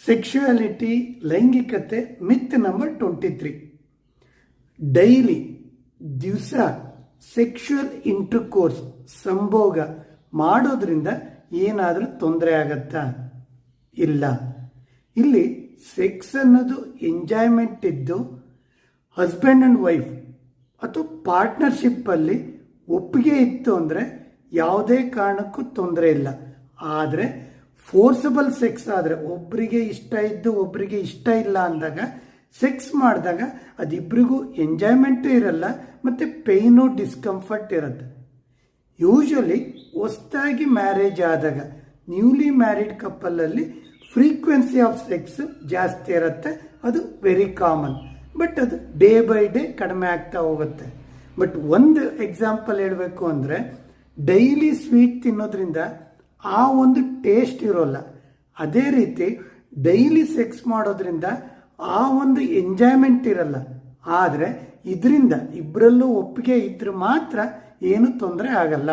Sexuality, ಲೈಂಗಿಕತೆ ಮಿತ್ number 23. Daily ದಿವಸ sexual intercourse ಸಂಭೋಗ ಮಾಡೋದ್ರಿಂದ ಏನಾದರೂ ತೊಂದರೆ ಆಗತ್ತಾ? ಇಲ್ಲ. ಇಲ್ಲಿ ಸೆಕ್ಸ್ ಅನ್ನೋದು ಎಂಜಾಯ್ಮೆಂಟ್ ಇದ್ದು ಹಸ್ಬೆಂಡ್ ಆ್ಯಂಡ್ ವೈಫ್ ಅಥವಾ ಪಾರ್ಟ್ನರ್ಶಿಪ್ಪಲ್ಲಿ ಒಪ್ಪಿಗೆ ಇತ್ತು ಅಂದರೆ ಯಾವುದೇ ಕಾರಣಕ್ಕೂ ತೊಂದರೆ ಇಲ್ಲ. ಆದರೆ ಫೋರ್ಸಬಲ್ ಸೆಕ್ಸ್ ಆದರೆ, ಒಬ್ಬರಿಗೆ ಇಷ್ಟ ಇದ್ದು ಒಬ್ಬರಿಗೆ ಇಷ್ಟ ಇಲ್ಲ ಅಂದಾಗ ಸೆಕ್ಸ್ ಮಾಡಿದಾಗ ಅದಿಬ್ಬರಿಗೂ ಎಂಜಾಯ್ಮೆಂಟು ಇರಲ್ಲ ಮತ್ತು ಪೇಯ್ನು ಡಿಸ್ಕಂಫರ್ಟ್ ಇರುತ್ತೆ. ಯೂಶ್ವಲಿ ಹೊಸದಾಗಿ ಮ್ಯಾರೇಜ್ ಆದಾಗ ನ್ಯೂಲಿ ಮ್ಯಾರಿಡ್ ಕಪ್ಪಲಲ್ಲಿ ಫ್ರೀಕ್ವೆನ್ಸಿ ಆಫ್ ಸೆಕ್ಸ್ ಜಾಸ್ತಿ ಇರುತ್ತೆ. ಅದು ವೆರಿ ಕಾಮನ್. ಬಟ್ ಅದು ಡೇ ಬೈ ಡೇ ಕಡಿಮೆ ಆಗ್ತಾ ಹೋಗುತ್ತೆ. ಬಟ್ ಒಂದು ಎಕ್ಸಾಂಪಲ್ ಹೇಳಬೇಕು ಅಂದರೆ, ಡೈಲಿ ಸ್ವೀಟ್ ತಿನ್ನೋದ್ರಿಂದ ಆ ಒಂದು ಟೇಸ್ಟ್ ಇರೋಲ್ಲ. ಅದೇ ರೀತಿ ಡೈಲಿ ಸೆಕ್ಸ್ ಮಾಡೋದ್ರಿಂದ ಆ ಒಂದು ಎಂಜಾಯ್ಮೆಂಟ್ ಇರಲ್ಲ. ಆದರೆ ಇದರಿಂದ ಇಬ್ಬರಲ್ಲೂ ಒಪ್ಪಿಗೆ ಇದ್ರೆ ಮಾತ್ರ ಏನು ತೊಂದರೆ ಆಗಲ್ಲ.